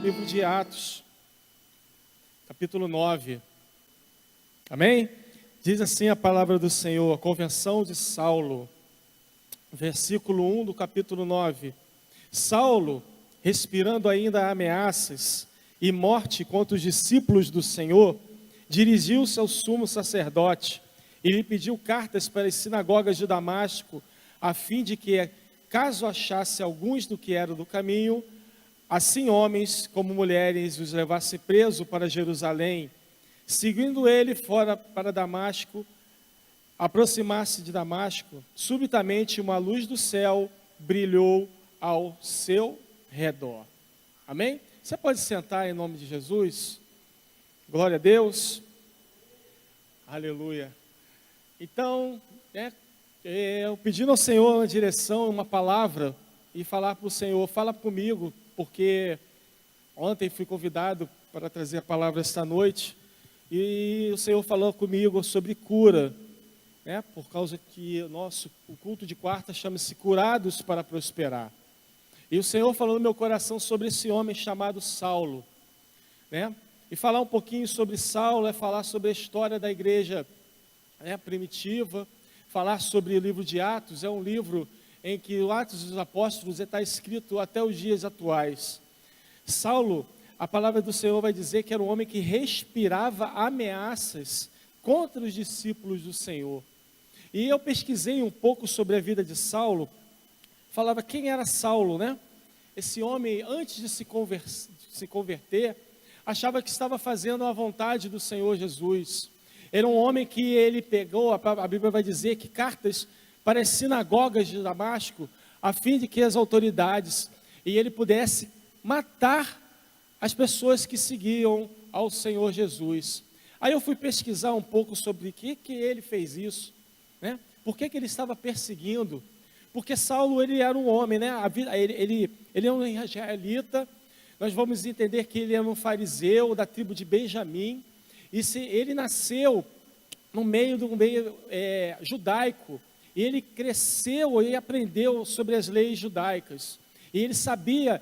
livro de Atos, capítulo 9. Amém? Diz assim a palavra do Senhor, a conversão de Saulo, versículo 1 do capítulo 9. Saulo, respirando ainda ameaças e morte contra os discípulos do Senhor, dirigiu-se ao sumo sacerdote e lhe pediu cartas para as sinagogas de Damasco, a fim de que, caso achasse alguns do que era do caminho, assim homens como mulheres os levasse preso para Jerusalém. Seguindo ele fora para Damasco, aproximar-se de Damasco, subitamente uma luz do céu brilhou ao seu redor. Amém? Você pode sentar em nome de Jesus? Glória a Deus. Aleluia. Então, eu pedindo ao Senhor uma direção, uma palavra, e falar para o Senhor, fala comigo, porque ontem fui convidado para trazer a palavra esta noite, e o Senhor falou comigo sobre cura, por causa que o culto de quarta chama-se Curados para Prosperar. E o Senhor falou no meu coração sobre esse homem chamado Saulo, E falar um pouquinho sobre Saulo é falar sobre a história da igreja primitiva, falar sobre o livro de Atos, é um livro em que o Atos dos Apóstolos está escrito até os dias atuais. Saulo, a palavra do Senhor vai dizer que era um homem que respirava ameaças contra os discípulos do Senhor. E eu pesquisei um pouco sobre a vida de Saulo, falava quem era Saulo, Esse homem, antes de se converter, achava que estava fazendo a vontade do Senhor Jesus. Era um homem que ele pegou, a Bíblia vai dizer que cartas para as sinagogas de Damasco, a fim de que as autoridades, e ele pudesse matar as pessoas que seguiam ao Senhor Jesus. Aí eu fui pesquisar um pouco sobre o que ele fez isso, Por que ele estava perseguindo? Porque Saulo, ele era um homem, ele é um israelita. Nós vamos entender que ele era um fariseu da tribo de Benjamim, e ele nasceu no meio do meio judaico, e ele cresceu e aprendeu sobre as leis judaicas, e ele sabia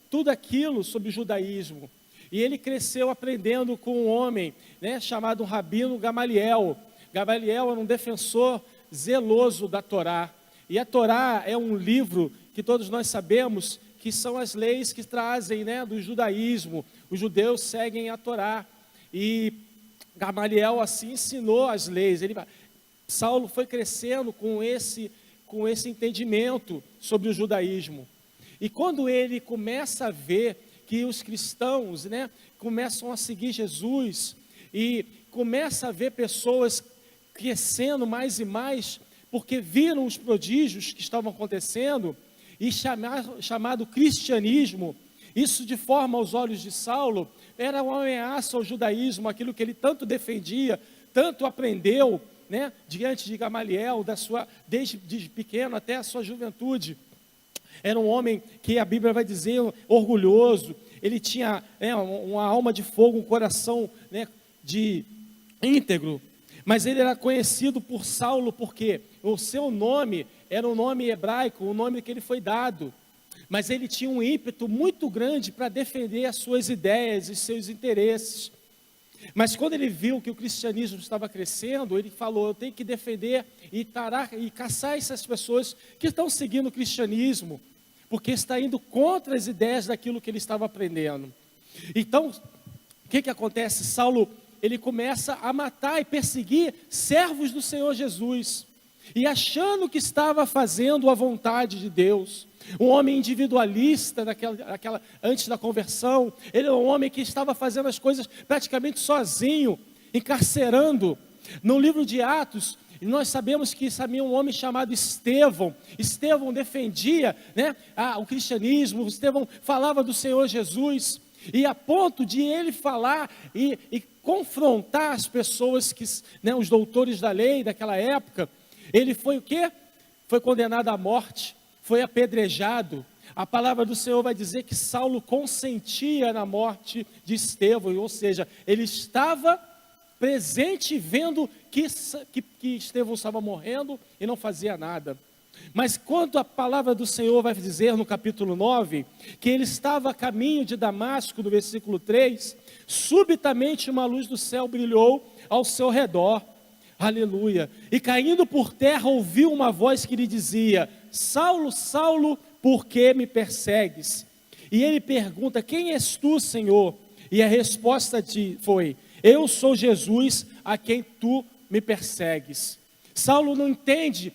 tudo aquilo sobre o judaísmo, e ele cresceu aprendendo com um homem, chamado Rabino Gamaliel. Gamaliel era um defensor zeloso da Torá, e a Torá é um livro que todos nós sabemos que são as leis que trazem, do judaísmo. Os judeus seguem a Torá, e Gamaliel assim ensinou as leis. Saulo foi crescendo com esse entendimento sobre o judaísmo, e quando ele começa a ver que os cristãos, começam a seguir Jesus, e começa a ver pessoas crescendo mais e mais, porque viram os prodígios que estavam acontecendo, e chamado cristianismo, isso de forma aos olhos de Saulo, era uma ameaça ao judaísmo, aquilo que ele tanto defendia, tanto aprendeu, diante de Gamaliel, desde pequeno até a sua juventude. Era um homem que a Bíblia vai dizer orgulhoso, ele tinha uma alma de fogo, um coração de íntegro, mas ele era conhecido por Saulo porque o seu nome era um nome hebraico, o nome que ele foi dado, mas ele tinha um ímpeto muito grande para defender as suas ideias e seus interesses. Mas quando ele viu que o cristianismo estava crescendo, ele falou: eu tenho que defender e caçar essas pessoas que estão seguindo o cristianismo, porque está indo contra as ideias daquilo que ele estava aprendendo. Então, o que acontece? Saulo, ele começa a matar e perseguir servos do Senhor Jesus, e achando que estava fazendo a vontade de Deus. Um homem individualista, antes da conversão, ele é um homem que estava fazendo as coisas praticamente sozinho, encarcerando. No livro de Atos, nós sabemos que havia um homem chamado Estevão. Estevão defendia o cristianismo, Estevão falava do Senhor Jesus, e a ponto de ele falar e confrontar as pessoas, os doutores da lei daquela época. Ele foi o quê? Foi condenado à morte, foi apedrejado. A palavra do Senhor vai dizer que Saulo consentia na morte de Estevão, ou seja, ele estava presente vendo que Estevão estava morrendo e não fazia nada. Mas quando a palavra do Senhor vai dizer no capítulo 9, que ele estava a caminho de Damasco, no versículo 3, subitamente uma luz do céu brilhou ao seu redor, aleluia, e caindo por terra ouviu uma voz que lhe dizia: Saulo, Saulo, por que me persegues? E ele pergunta: quem és tu, Senhor? E a resposta foi: eu sou Jesus, a quem tu me persegues. Saulo não entende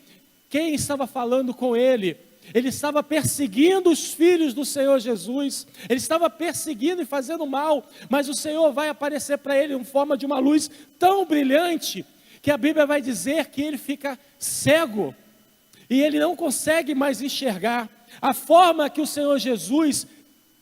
quem estava falando com ele. Ele estava perseguindo os filhos do Senhor Jesus, ele estava perseguindo e fazendo mal, mas o Senhor vai aparecer para ele em forma de uma luz tão brilhante, que a Bíblia vai dizer que ele fica cego, e ele não consegue mais enxergar. A forma que o Senhor Jesus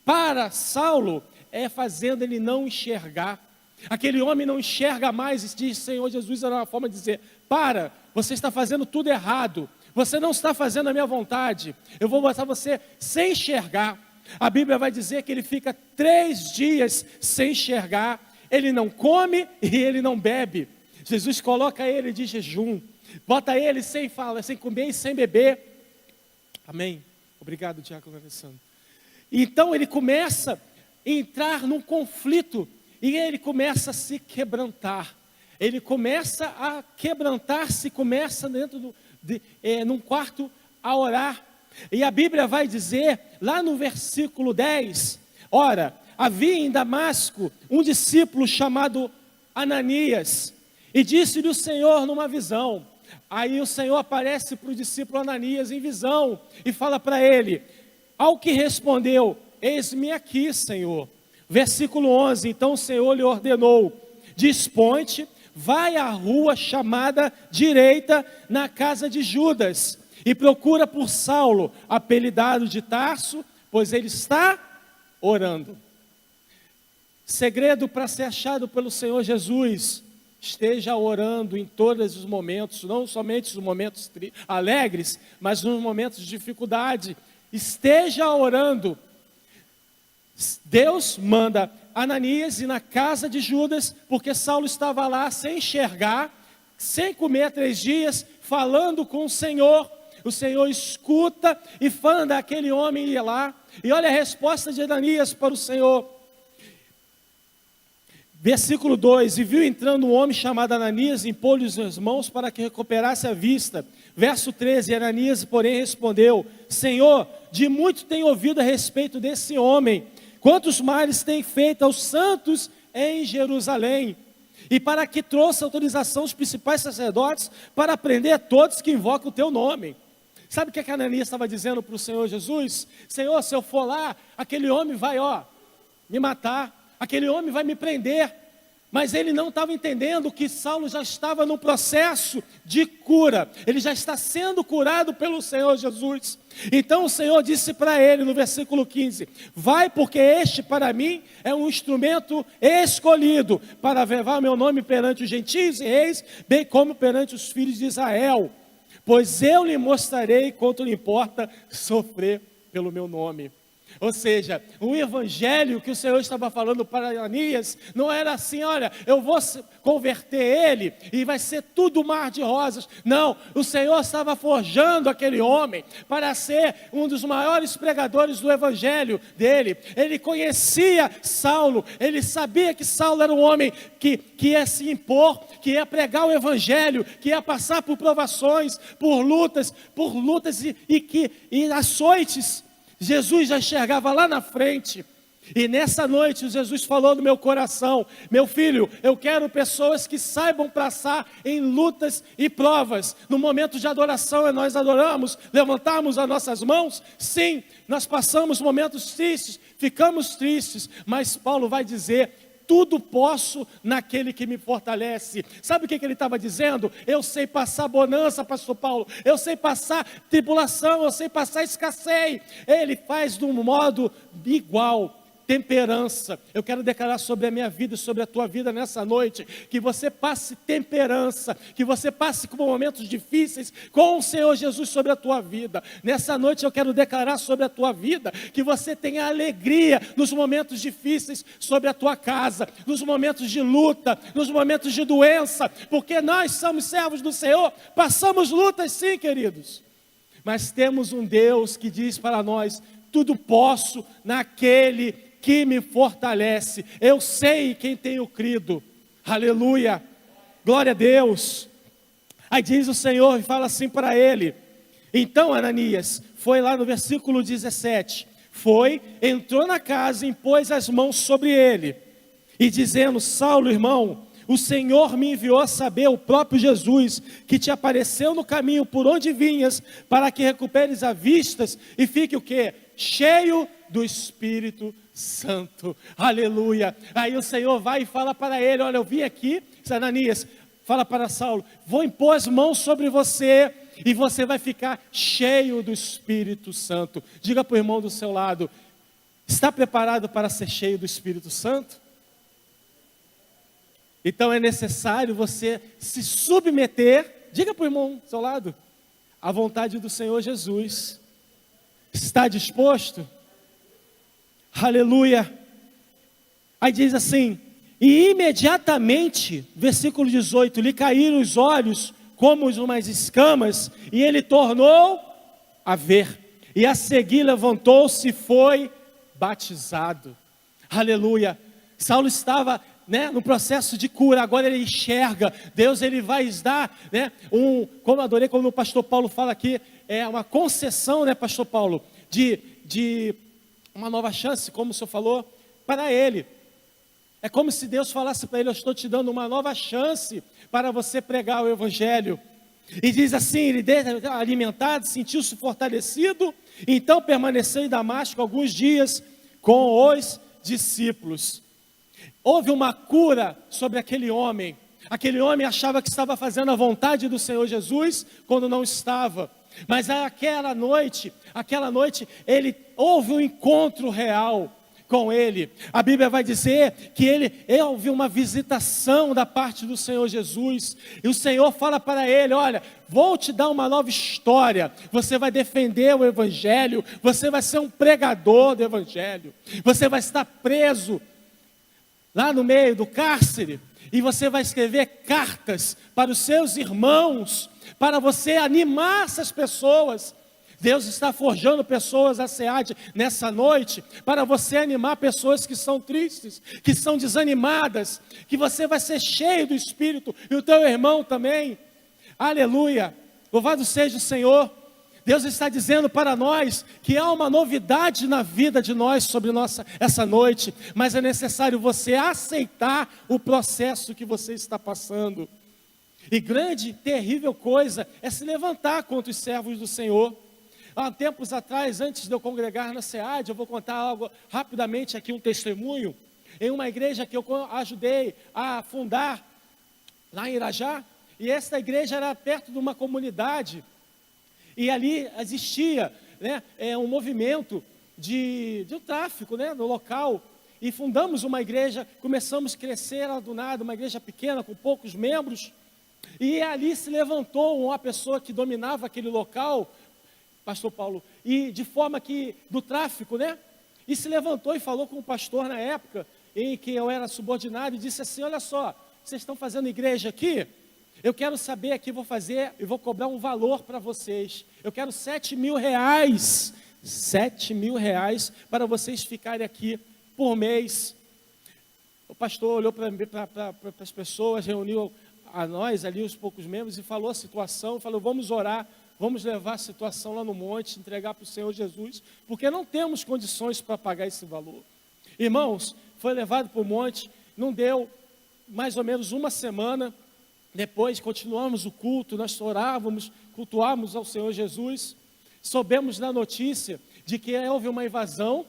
para Saulo é fazendo ele não enxergar. Aquele homem não enxerga mais, e diz: Senhor Jesus, era uma forma de dizer: para, você está fazendo tudo errado, você não está fazendo a minha vontade, eu vou botar você sem enxergar. A Bíblia vai dizer que ele fica 3 dias sem enxergar, ele não come e ele não bebe. Jesus coloca ele de jejum, bota ele sem falar, sem comer e sem beber. Amém. Obrigado, diácono Alessandro. Então ele começa a entrar num conflito, e ele começa a se quebrantar. Ele começa a quebrantar-se, começa dentro num quarto a orar. E a Bíblia vai dizer, lá no versículo 10, ora, havia em Damasco um discípulo chamado Ananias, e disse-lhe o Senhor numa visão. Aí o Senhor aparece para o discípulo Ananias em visão, e fala para ele, ao que respondeu: eis-me aqui, Senhor. Versículo 11, então o Senhor lhe ordenou: dispõe-te, vai à rua chamada direita, na casa de Judas, e procura por Saulo, apelidado de Tarso, pois ele está orando. Segredo para ser achado pelo Senhor Jesus: esteja orando em todos os momentos, não somente os momentos alegres, mas nos momentos de dificuldade. Esteja orando. Deus manda Ananias ir na casa de Judas, porque Saulo estava lá sem enxergar, sem comer 3 dias, falando com o Senhor. O Senhor escuta e manda aquele homem ir lá, e olha a resposta de Ananias para o Senhor. Versículo 2, e viu entrando um homem chamado Ananias, impôs-lhe as mãos para que recuperasse a vista. Verso 13, Ananias, porém, respondeu: Senhor, de muito tenho ouvido a respeito desse homem, quantos males tem feito aos santos em Jerusalém, e para que trouxe autorização os principais sacerdotes para prender a todos que invocam o teu nome. Sabe o que Ananias estava dizendo para o Senhor Jesus? Senhor, se eu for lá, aquele homem vai me matar, aquele homem vai me prender. Mas ele não estava entendendo que Saulo já estava no processo de cura, ele já está sendo curado pelo Senhor Jesus. Então o Senhor disse para ele no versículo 15: vai, porque este para mim é um instrumento escolhido para levar meu nome perante os gentios e reis, bem como perante os filhos de Israel, pois eu lhe mostrarei quanto lhe importa sofrer pelo meu nome. Ou seja, o evangelho que o Senhor estava falando para Ananias não era assim: olha, eu vou converter ele e vai ser tudo mar de rosas. Não, o Senhor estava forjando aquele homem para ser um dos maiores pregadores do evangelho dele. Ele conhecia Saulo, ele sabia que Saulo era um homem que ia se impor, que ia pregar o evangelho, que ia passar por provações, por lutas e açoites. Jesus já enxergava lá na frente, e nessa noite Jesus falou no meu coração: meu filho, eu quero pessoas que saibam passar em lutas e provas. No momento de adoração, nós adoramos, levantamos as nossas mãos, sim, nós passamos momentos tristes, ficamos tristes, mas Paulo vai dizer: tudo posso naquele que me fortalece. Sabe o que ele estava dizendo? Eu sei passar bonança, pastor Paulo, eu sei passar tribulação, eu sei passar escassez. Ele faz de um modo igual, temperança. Eu quero declarar sobre a minha vida e sobre a tua vida nessa noite, que você passe temperança, que você passe por momentos difíceis com o Senhor Jesus sobre a tua vida. Nessa noite eu quero declarar sobre a tua vida, que você tenha alegria nos momentos difíceis sobre a tua casa, nos momentos de luta, nos momentos de doença, porque nós somos servos do Senhor, passamos lutas sim, queridos. mas temos um Deus que diz para nós: tudo posso naquele que me fortalece. Eu sei quem tenho crido. Aleluia, glória a Deus. Aí diz o Senhor e fala assim para ele. Então Ananias foi lá no versículo 17, entrou na casa e impôs as mãos sobre ele, e dizendo: Saulo, irmão, o Senhor me enviou a saber, o próprio Jesus, que te apareceu no caminho por onde vinhas, para que recuperes a vistas e fique o quê? Cheio do Espírito Santo. Aleluia. Aí o Senhor vai e fala para ele: olha, eu vim aqui, Ananias, fala para Saulo, vou impor as mãos sobre você, e você vai ficar cheio do Espírito Santo. Diga para o irmão do seu lado: está preparado para ser cheio do Espírito Santo? Então é necessário você se submeter, diga para o irmão do seu lado, à vontade do Senhor Jesus. Está disposto? Aleluia. Aí diz assim: e imediatamente, versículo 18, lhe caíram os olhos como umas escamas, e ele tornou a ver, e a seguir levantou-se e foi batizado. Aleluia. Saulo estava, no processo de cura, agora ele enxerga. Deus, ele vai dar, como adorei, como o pastor Paulo fala aqui, é uma concessão, pastor Paulo, de uma nova chance, como o senhor falou, para ele. É como se Deus falasse para ele: eu estou te dando uma nova chance para você pregar o Evangelho. E diz assim, ele alimentado, sentiu-se fortalecido, então permaneceu em Damasco alguns dias com os discípulos. Houve uma cura sobre aquele homem achava que estava fazendo a vontade do Senhor Jesus, quando não estava. Mas aquela noite, houve um encontro real com ele. A Bíblia vai dizer que houve uma visitação da parte do Senhor Jesus, e o Senhor fala para ele: olha, vou te dar uma nova história, você vai defender o Evangelho, você vai ser um pregador do Evangelho, você vai estar preso lá no meio do cárcere, e você vai escrever cartas para os seus irmãos, para você animar essas pessoas. Deus está forjando pessoas a SEAD nessa noite, para você animar pessoas que são tristes, que são desanimadas, que você vai ser cheio do Espírito, e o teu irmão também. Aleluia, louvado seja o Senhor. Deus está dizendo para nós que há uma novidade na vida de nós sobre essa noite, mas é necessário você aceitar o processo que você está passando. E grande, terrível coisa é se levantar contra os servos do Senhor. Há tempos atrás, antes de eu congregar na SEAD, eu vou contar algo rapidamente aqui, um testemunho, em uma igreja que eu ajudei a fundar lá em Irajá, e essa igreja era perto de uma comunidade, e ali existia um movimento de tráfico no local, e fundamos uma igreja, começamos a crescer do nada, uma igreja pequena com poucos membros, e ali se levantou uma pessoa que dominava aquele local, pastor Paulo, e de forma que, do tráfico, e se levantou e falou com o pastor na época, em que eu era subordinado, e disse assim: olha só, vocês estão fazendo igreja aqui? Eu quero saber aqui, vou cobrar um valor para vocês, eu quero 7 mil reais, 7 mil reais para vocês ficarem aqui por mês. O pastor olhou para as pessoas, reuniu a nós ali, os poucos membros, e falou a situação, falou: vamos orar, vamos levar a situação lá no monte, entregar para o Senhor Jesus, porque não temos condições para pagar esse valor. Irmãos, foi levado para o monte, não deu mais ou menos uma semana, depois continuamos o culto, nós orávamos, cultuávamos ao Senhor Jesus, soubemos da notícia de que houve uma invasão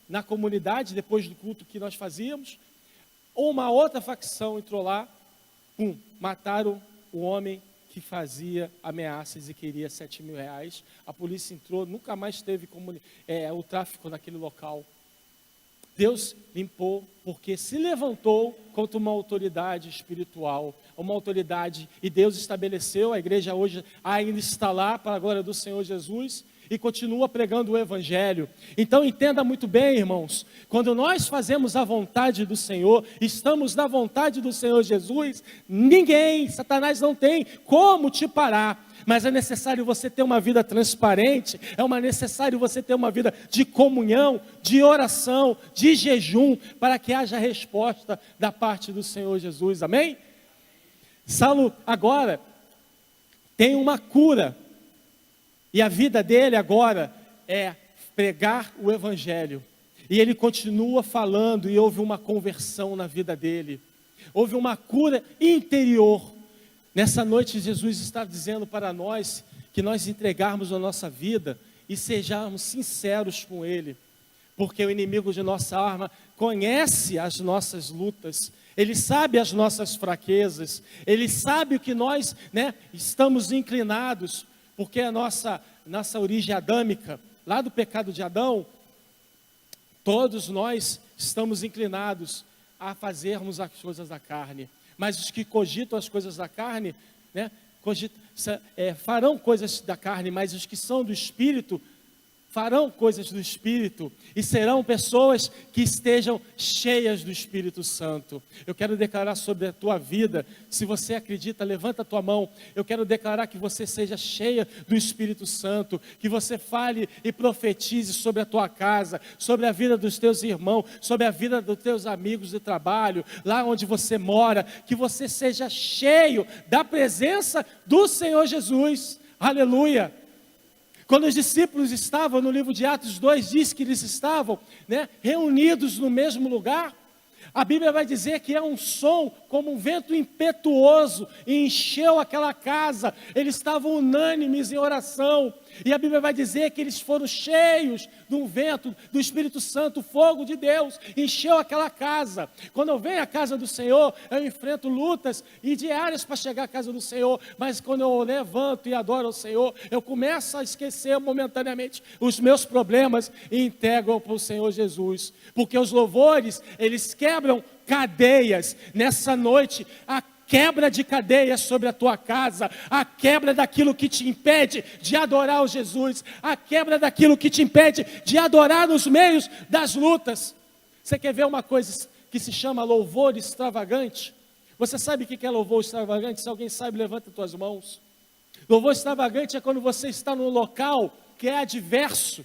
na comunidade, depois do culto que nós fazíamos, uma outra facção entrou lá, mataram o homem que fazia ameaças e queria 7 mil reais, a polícia entrou, nunca mais teve o tráfico naquele local. Deus limpou, porque se levantou contra uma autoridade espiritual, uma autoridade, e Deus estabeleceu, a igreja hoje ainda está lá, para a glória do Senhor Jesus, e continua pregando o Evangelho. Então entenda muito bem, irmãos, quando nós fazemos a vontade do Senhor, estamos na vontade do Senhor Jesus, ninguém, Satanás não tem como te parar. Mas é necessário você ter uma vida transparente, necessário você ter uma vida de comunhão, de oração, de jejum, para que haja resposta da parte do Senhor Jesus, amém? Saulo agora tem uma cura, e a vida dele agora é pregar o Evangelho, e ele continua falando, e houve uma conversão na vida dele, houve uma cura interior. Nessa noite Jesus está dizendo para nós, que nós entregarmos a nossa vida, e sejamos sinceros com Ele, porque o inimigo de nossa alma conhece as nossas lutas, ele sabe as nossas fraquezas, ele sabe o que nós, estamos inclinados, porque a nossa origem adâmica, lá do pecado de Adão, todos nós estamos inclinados a fazermos as coisas da carne, mas os que cogitam as coisas da carne, farão coisas da carne, mas os que são do Espírito, farão coisas do Espírito, e serão pessoas que estejam cheias do Espírito Santo. Eu quero declarar sobre a tua vida, se você acredita, levanta a tua mão. Eu quero declarar que você seja cheia do Espírito Santo, que você fale e profetize sobre a tua casa, sobre a vida dos teus irmãos, sobre a vida dos teus amigos de trabalho, lá onde você mora, que você seja cheio da presença do Senhor Jesus. Aleluia! Quando os discípulos estavam, no livro de Atos 2, diz que eles estavam reunidos no mesmo lugar. A Bíblia vai dizer que é um som como um vento impetuoso, e encheu aquela casa. Eles estavam unânimes em oração, e a Bíblia vai dizer que eles foram cheios de um vento, do Espírito Santo, fogo de Deus, encheu aquela casa. Quando eu venho à casa do Senhor, eu enfrento lutas e diárias para chegar à casa do Senhor, mas quando eu levanto e adoro ao Senhor, eu começo a esquecer momentaneamente os meus problemas e entrego para o Senhor Jesus, porque os louvores, eles quebram cadeias. Nessa noite, a quebra de cadeias sobre a tua casa, a quebra daquilo que te impede de adorar o Jesus, a quebra daquilo que te impede de adorar nos meios das lutas. Você quer ver uma coisa que se chama louvor extravagante? Você sabe o que é louvor extravagante? Se alguém sabe, levanta as tuas mãos. Louvor extravagante é quando você está num local que é adverso,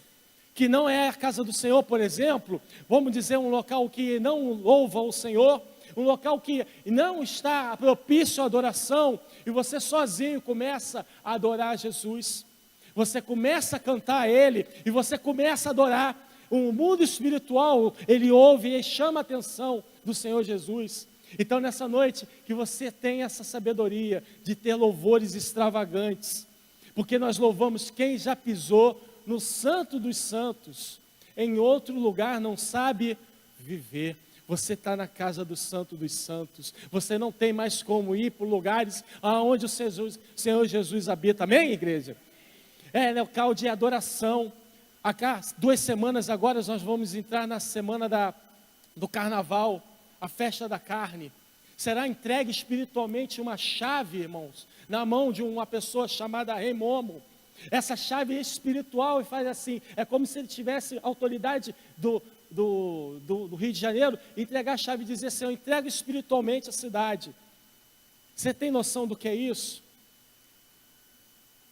que não é a casa do Senhor, por exemplo, vamos dizer um local que não louva o Senhor, um local que não está propício à adoração, e você sozinho começa a adorar Jesus, você começa a cantar a Ele, e você começa a adorar. O mundo espiritual, ele ouve e chama a atenção do Senhor Jesus. Então nessa noite, que você tenha essa sabedoria de ter louvores extravagantes, porque nós louvamos quem já pisou no Santo dos Santos, em outro lugar não sabe viver. Você está na casa do Santo dos Santos, você não tem mais como ir para lugares onde o Senhor Jesus habita, amém, igreja? É local de adoração. Há 2 semanas agora nós vamos entrar na semana do Carnaval, a festa da carne. Será entregue espiritualmente uma chave, irmãos, na mão de uma pessoa chamada Rei Momo. Essa chave espiritual, e faz assim, é como se ele tivesse autoridade do Rio de Janeiro, entregar a chave e dizer: Senhor, entrega espiritualmente a cidade. Você tem noção do que é isso?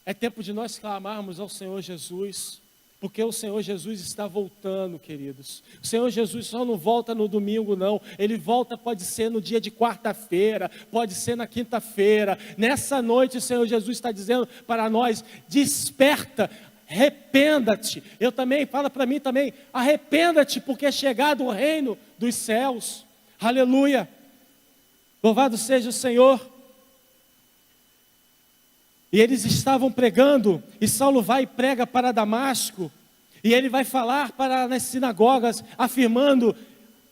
É tempo de nós clamarmos ao Senhor Jesus, porque o Senhor Jesus está voltando, queridos. O Senhor Jesus só não volta no domingo, não. Ele volta, pode ser no dia de quarta-feira, pode ser na quinta-feira. Nessa noite o Senhor Jesus está dizendo para nós: desperta, arrependa-te. Eu também, fala para mim também, arrependa-te, porque é chegado o reino dos céus. Aleluia. Louvado seja o Senhor. E eles estavam pregando, e Saulo vai e prega para Damasco, e ele vai falar para nas sinagogas, afirmando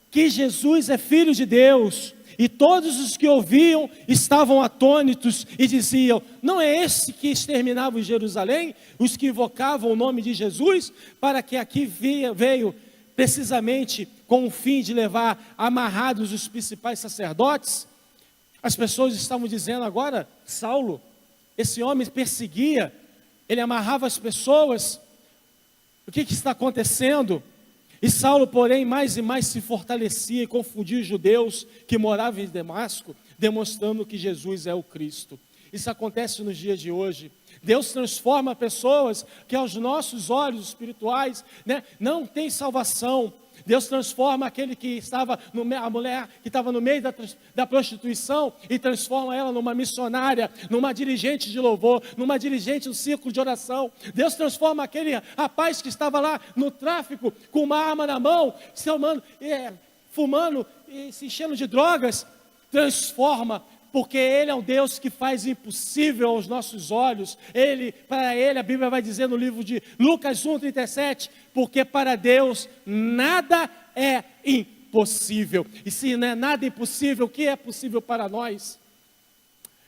que Jesus é Filho de Deus, e todos os que ouviam estavam atônitos e diziam: não é esse que exterminava em Jerusalém, os que invocavam o nome de Jesus, para que aqui veio precisamente com o fim de levar amarrados os principais sacerdotes? As pessoas estavam dizendo agora: Saulo, esse homem perseguia, ele amarrava as pessoas, O que está acontecendo? E Saulo, porém, mais e mais se fortalecia e confundia os judeus que moravam em Damasco, demonstrando que Jesus é o Cristo. Isso acontece nos dias de hoje. Deus transforma pessoas que aos nossos olhos espirituais, né, não tem salvação. Deus transforma aquele que estava, a mulher que estava no meio da prostituição, e transforma ela numa missionária, numa dirigente de louvor, numa dirigente do círculo de oração. Deus transforma aquele rapaz que estava lá no tráfico, com uma arma na mão, fumando e se enchendo de drogas, transforma. Porque Ele é um Deus que faz impossível aos nossos olhos. Para Ele, a Bíblia vai dizer no livro de Lucas 1:37, porque para Deus nada é impossível. E se não é nada impossível, o que é possível para nós?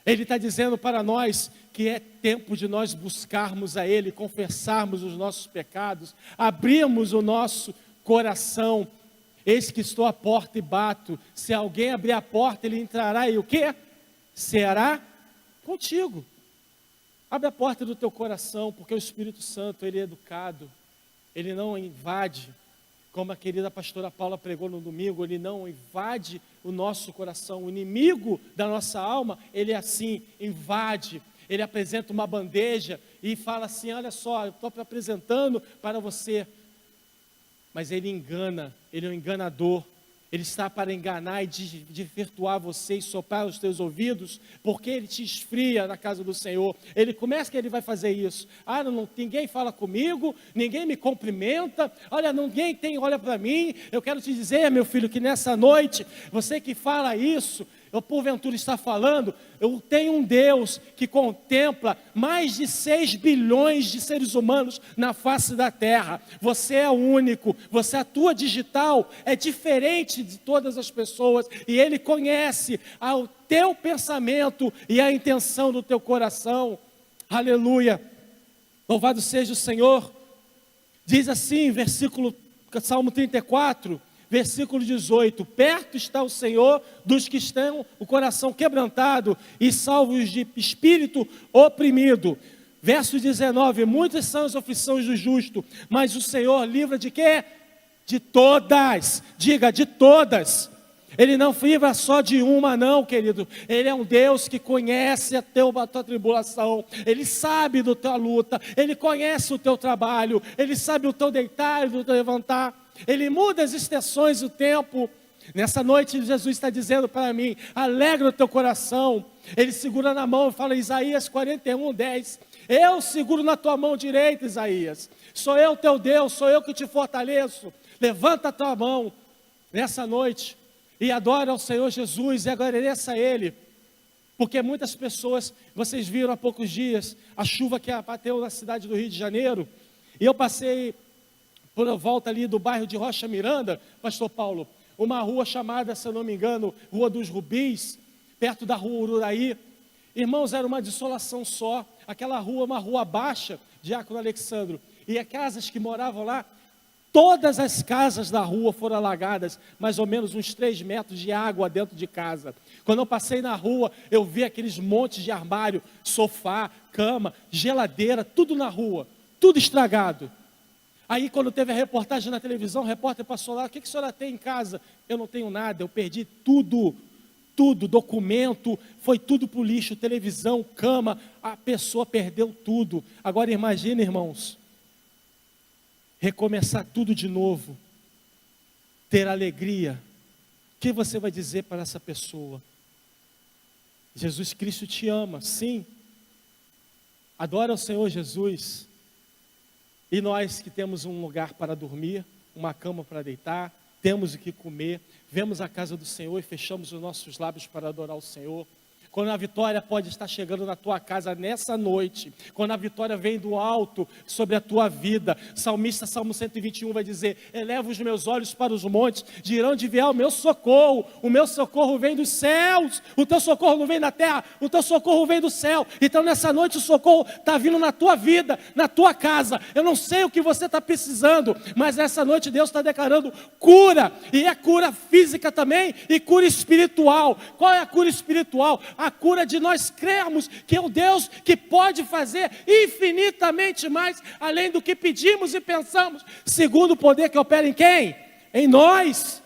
Ele está dizendo para nós que é tempo de nós buscarmos a Ele, confessarmos os nossos pecados, abrirmos o nosso coração. Eis que estou à porta e bato. Se alguém abrir a porta, Ele entrará e o quê? Será contigo. Abre a porta do teu coração, porque o Espírito Santo, Ele é educado, Ele não invade, como a querida pastora Paula pregou no domingo, Ele não invade o nosso coração. O inimigo da nossa alma, ele assim, invade. Ele apresenta uma bandeja e fala assim: olha só, eu estou apresentando para você. Mas ele engana, ele é um enganador. Ele está para enganar e desvirtuar você e soprar os teus ouvidos, porque ele te esfria na casa do Senhor. Como é que ele vai fazer isso? Ninguém fala comigo, ninguém me cumprimenta, ninguém olha para mim. Eu quero te dizer, meu filho, que nessa noite, você que fala isso, eu porventura está falando, eu tenho um Deus que contempla mais de 6 bilhões de seres humanos na face da terra. Você é único, a tua digital é diferente de todas as pessoas, e Ele conhece o teu pensamento e a intenção do teu coração. Aleluia, louvado seja o Senhor. Diz assim, Salmo 34, versículo 18, perto está o Senhor dos que estão o coração quebrantado e salvos de espírito oprimido. Verso 19, muitas são as aflições do justo, mas o Senhor livra de quê? De todas, diga, de todas. Ele não livra só de uma não, querido. Ele é um Deus que conhece a tua tribulação. Ele sabe da tua luta. Ele conhece o teu trabalho. Ele sabe o teu deitar e o teu levantar. Ele muda as estações do tempo. Nessa noite Jesus está dizendo para mim: alegra o teu coração. Ele segura na mão e fala, Isaías 41:10, eu seguro na tua mão direita, Isaías. Sou eu teu Deus, sou eu que te fortaleço. Levanta a tua mão nessa noite e adora ao Senhor Jesus e agradeça a Ele. Porque muitas pessoas, vocês viram há poucos dias a chuva que bateu na cidade do Rio de Janeiro, e eu passei por volta ali do bairro de Rocha Miranda, pastor Paulo, uma rua chamada, se eu não me engano, Rua dos Rubis, perto da rua Ururaí. Irmãos, era uma desolação só. Aquela rua, uma rua baixa, Diácono Alexandro, e as casas que moravam lá, todas as casas da rua foram alagadas, mais ou menos uns 3 metros de água dentro de casa. Quando eu passei na rua, eu vi aqueles montes de armário, sofá, cama, geladeira, tudo na rua, tudo estragado. Aí quando teve a reportagem na televisão, o repórter passou lá, o que a senhora tem em casa? Eu não tenho nada, eu perdi tudo, documento, foi tudo para o lixo, televisão, cama, a pessoa perdeu tudo. Agora imagina, irmãos, recomeçar tudo de novo, ter alegria. O que você vai dizer para essa pessoa? Jesus Cristo te ama, sim. Adora o Senhor Jesus. E nós que temos um lugar para dormir, uma cama para deitar, temos o que comer, vemos a casa do Senhor e fechamos os nossos lábios para adorar o Senhor. Quando a vitória pode estar chegando na tua casa nessa noite, quando a vitória vem do alto sobre a tua vida. Salmista, Salmo 121 vai dizer, eleva os meus olhos para os montes, de onde vier o meu socorro vem dos céus. O teu socorro não vem da terra, o teu socorro vem do céu. Então nessa noite o socorro está vindo na tua vida, na tua casa. Eu não sei o que você está precisando, mas essa noite Deus está declarando cura, e é cura física também, e cura espiritual. Qual é a cura espiritual? a cura de nós crermos que é o Deus que pode fazer infinitamente mais, além do que pedimos e pensamos, segundo o poder que opera em quem? Em nós.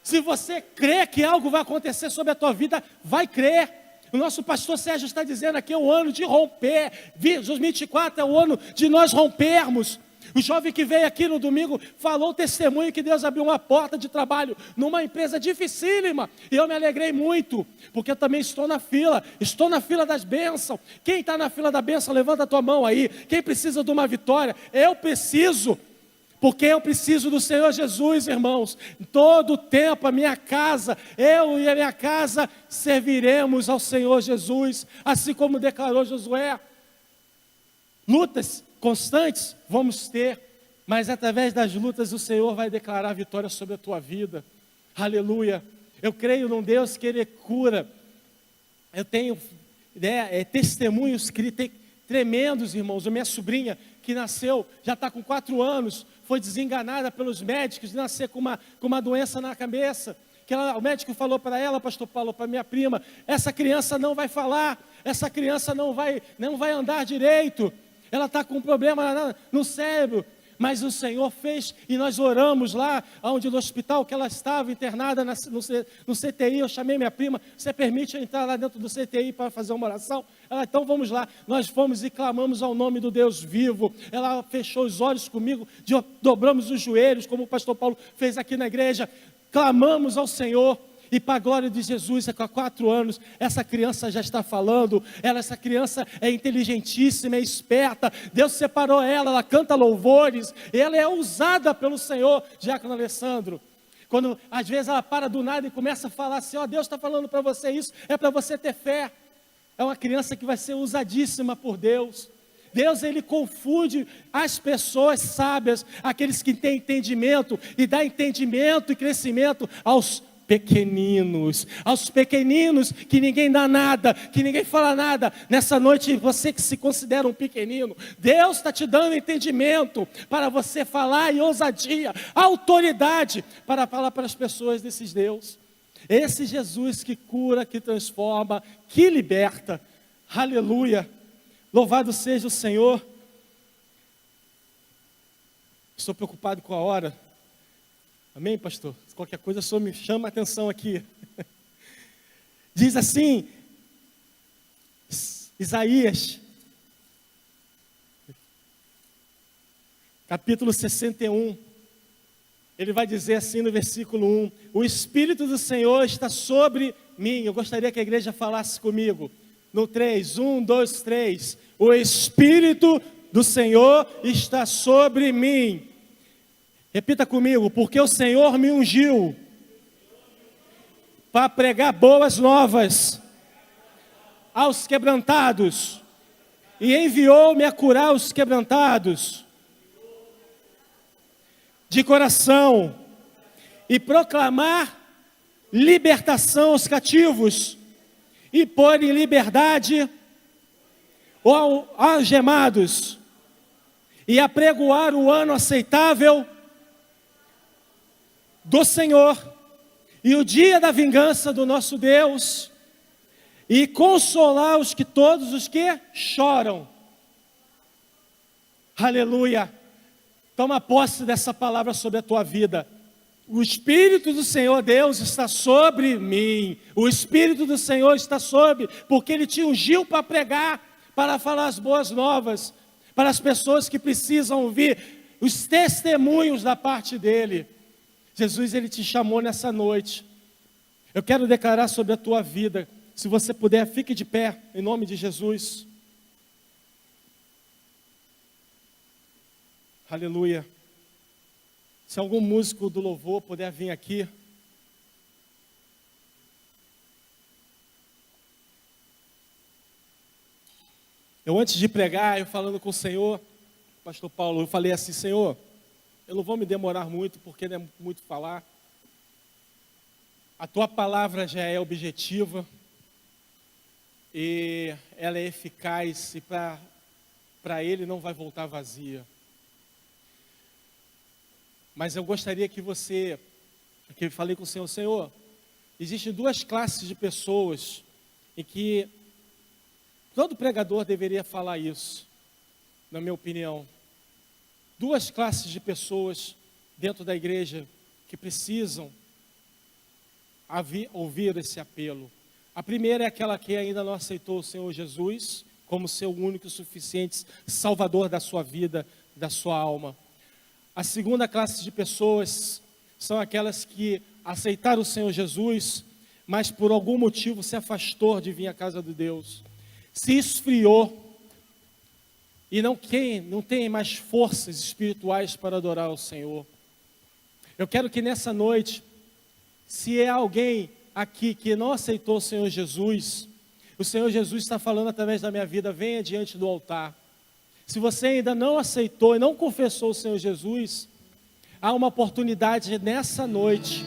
Se você crê que algo vai acontecer sobre a tua vida, vai crer. O nosso pastor Sérgio está dizendo aqui, é o ano de romper. 2024 é o ano de nós rompermos. O jovem que veio aqui no domingo falou o testemunho que Deus abriu uma porta de trabalho numa empresa dificílima. E eu me alegrei muito, porque eu também estou na fila das bênçãos. Quem está na fila da bênção, levanta a tua mão aí. Quem precisa de uma vitória? Eu preciso. Porque eu preciso do Senhor Jesus, irmãos. Todo o tempo, a minha casa, eu e a minha casa, serviremos ao Senhor Jesus, assim como declarou Josué. Lutas constantes vamos ter, mas através das lutas o Senhor vai declarar a vitória sobre a tua vida. Aleluia. Eu creio num Deus que Ele cura. Eu tenho testemunhos tremendos, irmãos. A minha sobrinha, que nasceu, já está com 4 anos, foi desenganada pelos médicos de nascer com uma doença na cabeça. O médico falou para ela, pastor Paulo, para minha prima, essa criança não vai falar, essa criança não vai andar direito, ela está com um problema no cérebro. Mas o Senhor fez, e nós oramos lá, onde no hospital que ela estava internada, no CTI, eu chamei minha prima, você permite eu entrar lá dentro do CTI para fazer uma oração? Ela, então vamos lá, nós fomos e clamamos ao nome do Deus vivo, ela fechou os olhos comigo, dobramos os joelhos, como o pastor Paulo fez aqui na igreja, clamamos ao Senhor. E para a glória de Jesus, há 4 anos, essa criança já está falando, essa criança é inteligentíssima, é esperta, Deus separou ela canta louvores, ela é usada pelo Senhor, Diácono Alessandro. Quando às vezes ela para do nada e começa a falar assim, Deus está falando para você isso, é para você ter fé. É uma criança que vai ser usadíssima por Deus. Deus, Ele confunde as pessoas sábias, aqueles que têm entendimento, e dá entendimento e crescimento aos pequeninos que ninguém dá nada, que ninguém fala nada. Nessa noite, você que se considera um pequenino, Deus está te dando entendimento para você falar, e ousadia, autoridade para falar para as pessoas desses Deus. Esse Jesus que cura, que transforma, que liberta. Aleluia, louvado seja o Senhor. Estou preocupado com a hora. Amém, pastor? Qualquer coisa só me chama a atenção aqui. Diz assim, Isaías, capítulo 61, ele vai dizer assim no versículo 1, o Espírito do Senhor está sobre mim. Eu gostaria que a igreja falasse comigo, no 3, 1, 2, 3, o Espírito do Senhor está sobre mim. Repita comigo, porque o Senhor me ungiu para pregar boas novas aos quebrantados, e enviou-me a curar os quebrantados de coração, e proclamar libertação aos cativos, e pôr em liberdade os algemados, e apregoar o ano aceitável do Senhor, e o dia da vingança do nosso Deus, e consolar todos os que choram. Aleluia. Toma posse dessa palavra sobre a tua vida. O Espírito do Senhor Deus está sobre mim. O Espírito do Senhor está sobre, porque Ele te ungiu para pregar, para falar as boas novas, para as pessoas que precisam ouvir os testemunhos da parte dEle. Jesus, Ele te chamou nessa noite. Eu quero declarar sobre a tua vida. Se você puder, fique de pé, em nome de Jesus. Aleluia. Se algum músico do louvor puder vir aqui. Eu antes de pregar, eu falando com o Senhor, pastor Paulo, eu falei assim, Senhor, eu não vou me demorar muito, porque não é muito falar. A tua palavra já é objetiva, e ela é eficaz, e para Ele não vai voltar vazia. Mas eu gostaria que eu falei com o Senhor, Senhor, existem 2 classes de pessoas em que todo pregador deveria falar isso, na minha opinião. Duas classes de pessoas dentro da igreja que precisam ouvir esse apelo. A primeira é aquela que ainda não aceitou o Senhor Jesus como seu único e suficiente Salvador da sua vida, da sua alma. A segunda classe de pessoas são aquelas que aceitaram o Senhor Jesus, mas por algum motivo se afastou de vir à casa de Deus, se esfriou e não tem mais forças espirituais para adorar o Senhor. Eu quero que nessa noite, se é alguém aqui que não aceitou o Senhor Jesus está falando através da minha vida, venha diante do altar. Se você ainda não aceitou e não confessou o Senhor Jesus, há uma oportunidade nessa noite